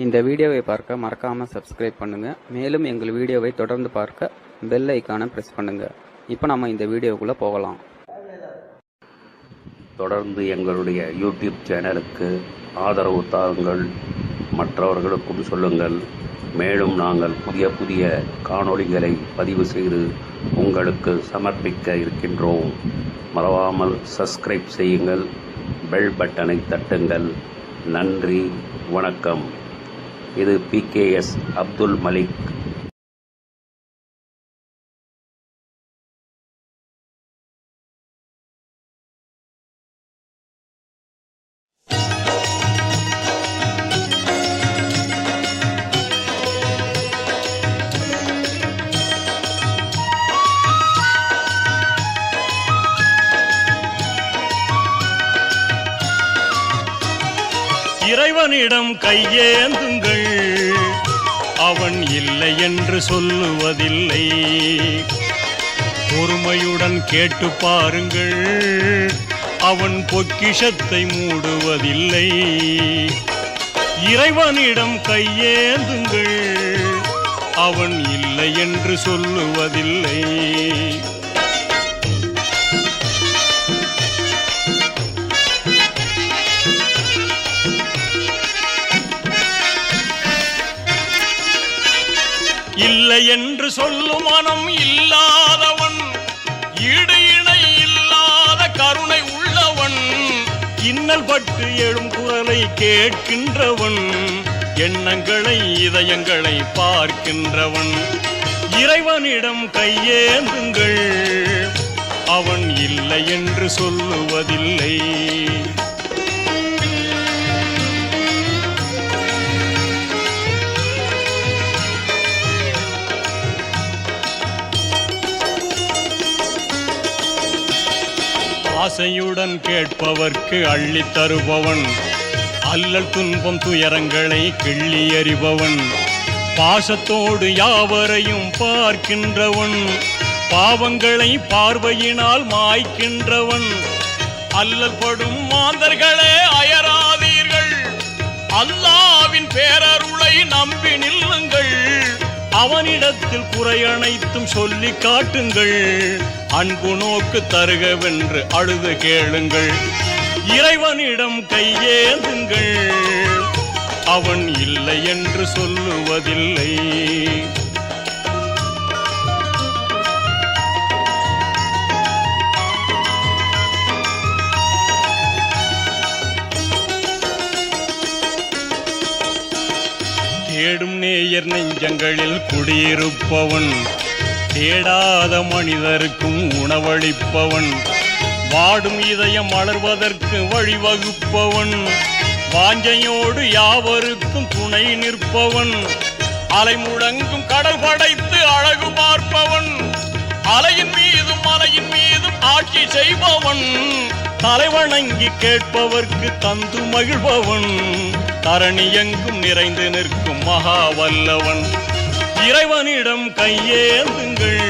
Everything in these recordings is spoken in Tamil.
இந்த வீடியோவை பார்க்க மறக்காமல் சப்ஸ்கிரைப் பண்ணுங்கள். மேலும் எங்கள் வீடியோவை தொடர்ந்து பார்க்க பெல் ஐக்கானை ப்ரெஸ் பண்ணுங்கள். இப்போ நம்ம இந்த வீடியோக்குள்ளே போகலாம். தொடர்ந்து எங்களுடைய யூடியூப் சேனலுக்கு ஆதரவு தாருங்கள், மற்றவர்களுக்கும் சொல்லுங்கள். மேலும் நாங்கள் புதிய புதிய காணொளிகளை பதிவு செய்து உங்களுக்கு சமர்ப்பிக்க இருக்கின்றோம். மறவாமல் சப்ஸ்கிரைப் செய்யுங்கள், பெல் பட்டனை தட்டுங்கள். நன்றி, வணக்கம். இது PKS அப்துல் மலிக். இறைவனிடம் கையேந்துங்கள், அவன் இல்லை என்று சொல்லுவதில்லை. பொறுமையுடன் கேட்டு பாருங்கள், அவன் பொக்கிஷத்தை மூடுவதில்லை. இறைவனிடம் கையேந்துங்கள், அவன் இல்லை என்று சொல்லுவதில்லை. இல்லை என்று சொல்லும் மனம் இல்லாதவன், ஈடு இணை இல்லாத கருணை உள்ளவன், இன்னல் பட்டு எழும் குரலை கேட்கின்றவன், எண்ணங்களை இதயங்களை பார்க்கின்றவன். இறைவனிடம் கையேந்துங்கள், அவன் இல்லை என்று சொல்லுவதில்லை. ஆசையுடன் கேட்பவர்க்கு அள்ளி தருபவன், அல்லல் துன்பம் துயரங்களை கிள்ளி எறிபவன், பாசத்தோடு யாவரையும் பார்க்கின்றவன், பாவங்களை பார்வையினால் மாய்க்கின்றவன். அல்லல் படும் மாந்தர்களே அயராதீர்கள், அல்லாவின் பேரருளை நம்பி நில்லுங்கள். அவனிடத்தில் குறையனைத்தும் சொல்லி காட்டுங்கள், அன்பு நோக்கு தருகவென்று அழுது கேளுங்கள். இறைவனிடம் கையேந்துங்கள், அவன் இல்லை என்று சொல்லுவதில்லை. தேடும் நேயர் நெஞ்சங்களில் குடியிருப்பவன், தேடாத மனிதருக்கும் உணவளிப்பவன், வாடும் இதயம் வளர்வதற்கு வழிவகுப்பவன், வாஞ்சையோடு யாவருக்கும் துணை நிற்பவன், அலை முழங்கும் கடல் படைத்து அழகு பார்ப்பவன், அலையின் மீதும் மலையின் மீதும் ஆட்சி செய்பவன், தலைவணங்கி கேட்பவர்க்கு தந்து மகிழ்பவன், தரணி எங்கும் நிறைந்து நிற்கும் மகா வல்லவன். இறைவனிடம் கையேந்துங்கள்,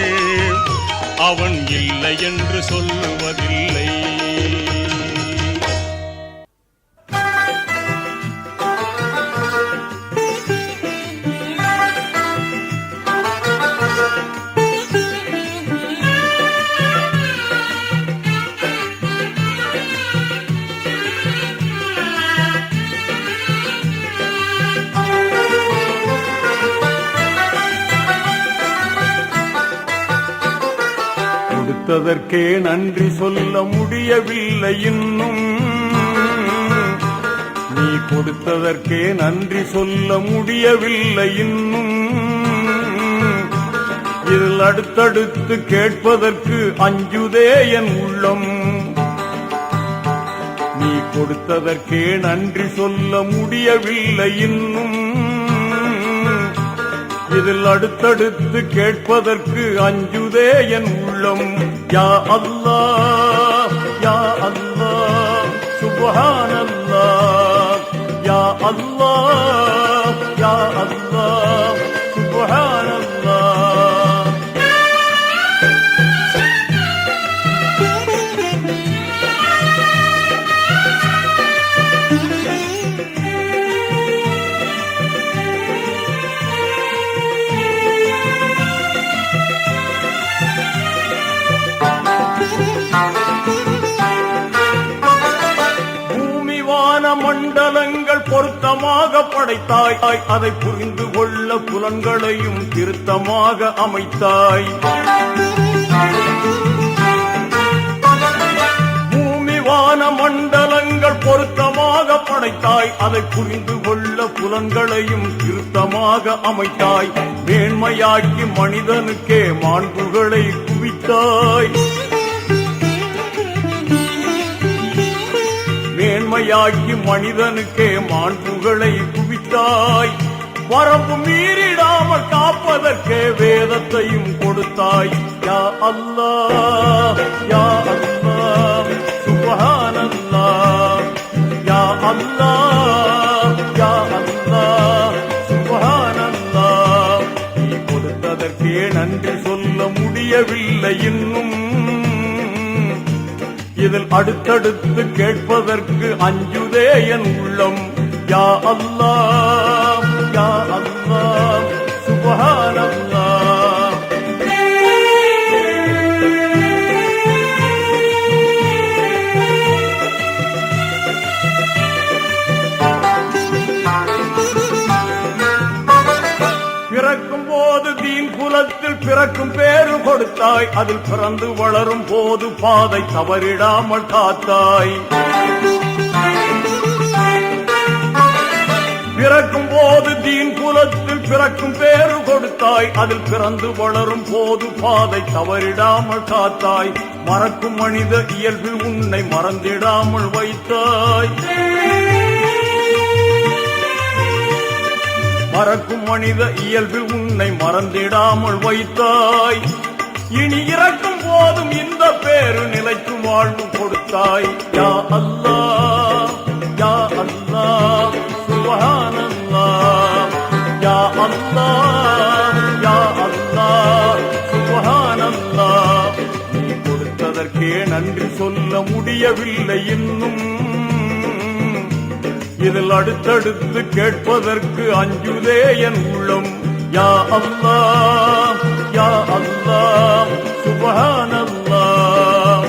அவன் இல்லை என்று சொல்லுவதில்லை. கொடுத்ததற்கே நன்றி சொல்ல முடியவில்லை இன்னும், நீ கொடுத்ததற்கே நன்றி சொல்ல முடியவில்லை இன்னும். இதில் அடுத்தடுத்து கேட்பதற்கு அஞ்சுதே என் உள்ளம். நீ கொடுத்ததற்கே நன்றி சொல்ல முடியவில்லை இன்னும், இதில் அடுத்தடுத்து கேட்பதற்கு அஞ்சுதே என் உள்ளம். யா அல்லாஹ், யா அல்லாஹ், சுப்ஹானல்லாஹ். யா அல்லாஹ், யா அல்லாஹ், சுப்ஹானல்லாஹ். மண்டலங்கள் பொருத்தமாக படைத்தாய், அதை புரிந்து கொள்ள புலன்களையும் திருத்தமாக அமைத்தாய். பூமிவான மண்டலங்கள் பொருத்தமாக படைத்தாய், அதை புரிந்து கொள்ள புலன்களையும் திருத்தமாக அமைத்தாய். மேன்மையாக்கி மனிதனுக்கே மாண்புகளை குவித்தாய். மேன்மையாக்கி மனிதனுக்கே மாண்புகளை குவித்தாய். வரம்பு மீறிடாமல் காப்பதற்கே வேதத்தையும் கொடுத்தாய். யா அல்லாஹ் யா அல்லாஹ் சுப்ஹானல்லாஹ். யா அல்லாஹ் யா அல்லாஹ் சுப்ஹானல்லாஹ். நீ கொடுத்ததற்கே நன்றி சொல்ல முடியவில்லை இன்னும். இதில் அடுத்தடுத்து கேட்பதற்கு அஞ்சுதே என் உள்ளம். யா அல்லாஹ் யா அல்லாஹ் சுப்ஹானல்லாஹ். பிறக்கும் போது தீன் குலத்தில் பிறக்கும் பேரு கொடுத்தாய். அதில் பிறந்து வளரும் போது பாதை தவறிடாமல் காத்தாய். பிறக்கும் போது தீன் குலத்தில் பிறக்கும் பேரு கொடுத்தாய். அதில் பிறந்து வளரும் போது பாதை தவறிடாமல் காத்தாய். மறக்கும் மனித இயல்பில் உன்னை மறந்திடாமல் வைத்தாய். மறக்கும் மனித இயல்பில் உன்னை மறந்திடாமல் வைத்தாய். இனி இறக்கும் போதும் இந்த பேரு நிலைக்கும் வாழ்வு கொடுத்தாய். யா அல்லாஹ் யா அல்லாஹ் சுப்ஹானல்லாஹ். யா அல்லாஹ் யா அல்லாஹ் சுப்ஹானல்லாஹ். நீ கொடுத்ததற்கே நன்றி சொல்ல முடியவில்லை இன்னும். இதில் அடுத்தடுத்து கேட்பதற்கு அஞ்சுதே என் உள்ளம். யா அல்லாஹ் யா அல்லாஹ் சுப்ஹானல்லாஹ்.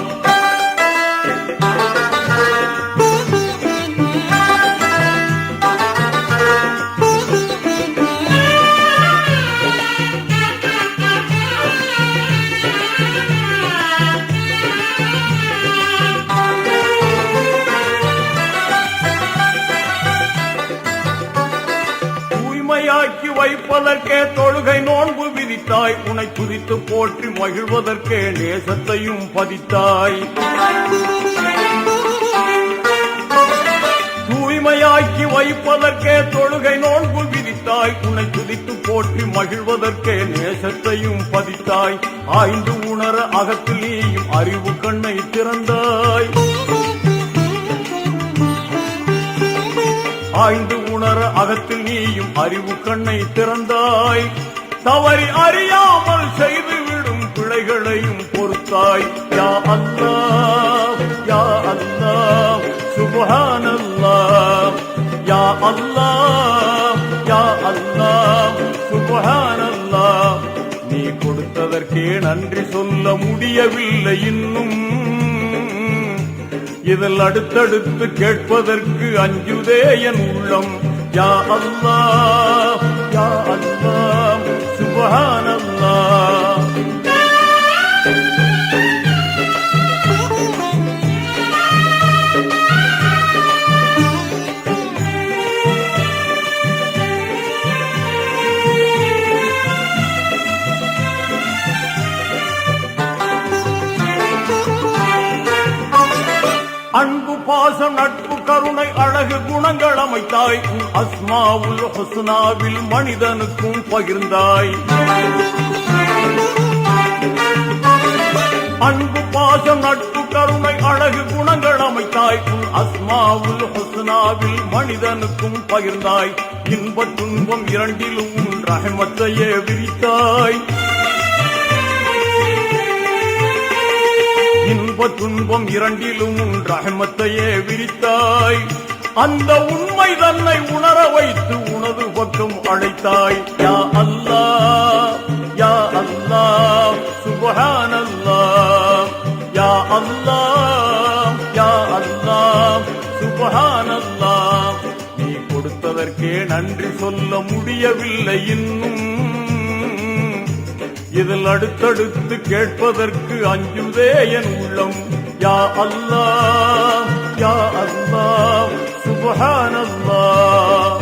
வைப்பதற்கே தொழுகை நோன்பு விதித்தாய். உன்னை துதித்து போற்றி மகிழ்வதற்கே நேசத்தையும் பதித்தாய். தூய்மையாக்கி வைப்பதற்கே தொழுகை நோன்பு விதித்தாய். உன்னை துதித்து போற்றி மகிழ்வதற்கே நேசத்தையும் பதித்தாய். ஆய்ந்து உணர அகத்தில் நீயும் அறிவு கண்ணை திறந்தாய். ஆய்ந்து உணர அகத்தில் நீயும் அறிவு கண்ணை திறந்தாய். தவறி அறியாமல் செய்துவிடும் பிழைகளையும் பொறுத்தாய். யா அல்லாஹ் யா அல்லாஹ் சுப்ஹானல்லாஹ். யா அல்லாஹ் யா அல்லாஹ் சுப்ஹானல்லாஹ். நீ கொடுத்ததற்கே நன்றி சொல்ல முடியவில்லை இன்னும். இதில் அடுத்தடுத்து கேட்பதற்கு அஞ்சுதே என் உள்ளம். யா அல்லாஹ் யா அல்லாஹ் சுப்ஹானல்லாஹ். அன்பு பாசம் நட்பு கருணை அழகு குணங்கள் அமைத்தாய். அஸ்மாவுல் ஹுஸ்னாவில் மனிதனுக்கும் பகிர்ந்தாய். அன்பு பாசம் நட்பு கருணை அழகு குணங்கள் அமைத்தாய். அஸ்மாவுல் ஹுஸ்னாவில் மனிதனுக்கும் பகிர்ந்தாய். இன்ப துன்பம் இரண்டிலும் ரஹமத்தையே விரித்தாய். இன்ப துன்பம் இரண்டிலும் ரஹமத்தையே விரித்தாய். அந்த உண்மை தன்னை உணர வைத்து உனது பக்கம் அழைத்தாய். யா அல்லாஹ் யா அல்லாஹ் சுப்ஹானல்லாஹ். யா அல்லாஹ் யா அல்லாஹ் சுப்ஹானல்லாஹ். கொடுத்ததற்கே நன்றி சொல்ல முடியவில்லை இன்னும். இதில் அடுத்தடுத்து கேட்பதற்கு அஞ்சுதே என் உள்ளம். யா அல்லாஹ் யா அல்லாஹ் சுப்ஹானல்லாஹ்.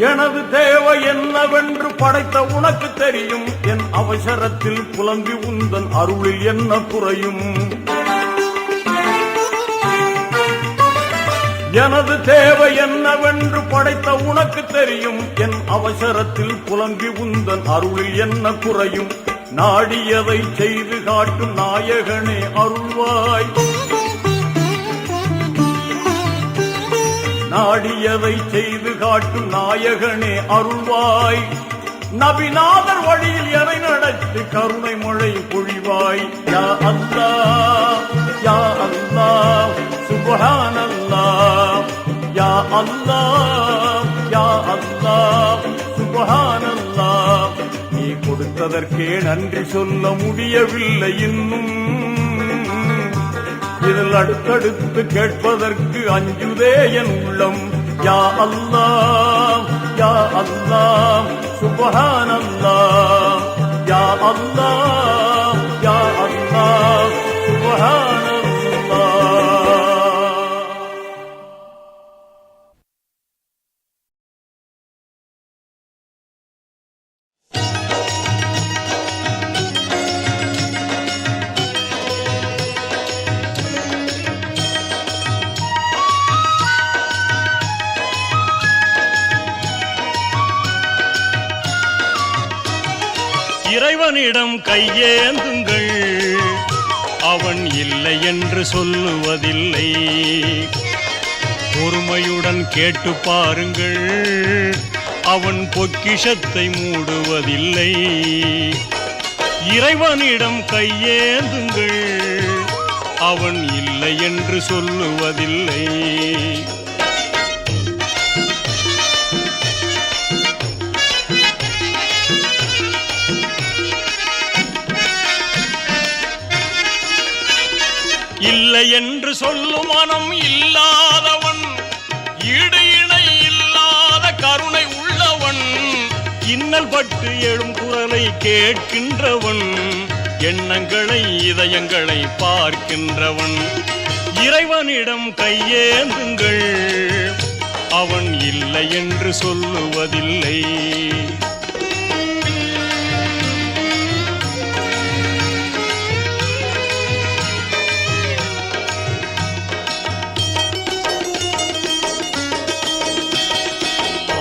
எனது தேவை என்னவென்று படைத்த உனக்கு தெரியும். என் அவசரத்தில் புலம்பி உந்தன் அருளில் என்ன குறையும். எனது தேவை என்னவென்று படைத்த உனக்கு தெரியும். என் அவசரத்தில் புலம்பி உந்தன் அருளில் என்ன குறையும். நாடியதை செய்து காட்டும் நாயகனே அருள்வாய். நாடியதை செய்து காட்டும் நாயகனே அருள்வாய். நபிநாதர் வழியில் எனை நடத்தி கருணை மழை பொழிவாய். யா அல்லாஹ் யா அல்லாஹ் சுப்ஹானல்லாஹ். யா அல்லாஹ் யா அல்லாஹ் சுப்ஹானல்லாஹ். நீ கொடுத்ததற்கே நன்றி சொல்ல முடியவில்லை இன்னும். இதில் அடுத்தடுத்து கேட்பதற்கு அஞ்சுதே என் உள்ளம். யா அல்லாஹ் யா அல்லாஹ் சுப்ஹானல்லாஹ். யா அல்லாஹ் யா அல்லாஹ் சுப்ஹானல்லாஹ். இறைவனிடம் கையேந்துங்கள், அவன் இல்லை என்று சொல்லுவதில்லை. பொறுமையுடன் கேட்டு பாருங்கள், அவன் பொக்கிஷத்தை மூடுவதில்லை. இறைவனிடம் கையேந்துங்கள், அவன் இல்லை என்று சொல்லுவதில்லை. இல்லை என்று சொல்லும் மனம் இல்லாதவன், ஈடு இணை இல்லாத கருணை உள்ளவன், இன்னல் பட்டு எழும் குரலை கேட்கின்றவன், எண்ணங்களை இதயங்களை பார்க்கின்றவன். இறைவனிடம் கையேந்துங்கள், அவன் இல்லை என்று சொல்லுவதில்லை.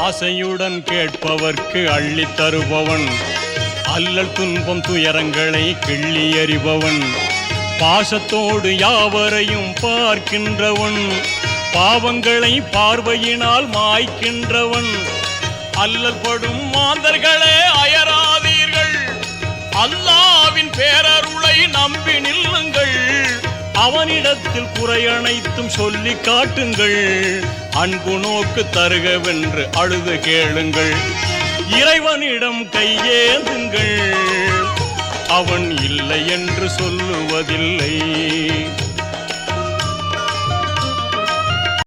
ஆசையுடன் கேட்பவர்க்கு அள்ளித் தருபவன், அல்லல் துன்பம் துயரங்களை கிள்ளி எறிபவன், பாசத்தோடு யாவரையும் பார்க்கின்றவன், பாவங்களை பார்வையினால் மாய்க்கின்றவன். அல்லல் படும் மாந்தர்களே அயராதீர்கள், அல்லாவின் பேரருளை நம்பி நில்லுங்கள். அவனிடத்தில் குறையனைத்தும் சொல்லி காட்டுங்கள், அன்பு நோக்கு தருகவென்று அழுது கேளுங்கள். இறைவனிடம் கையேந்துங்கள், அவன் இல்லை என்று சொல்லுவதில்லை.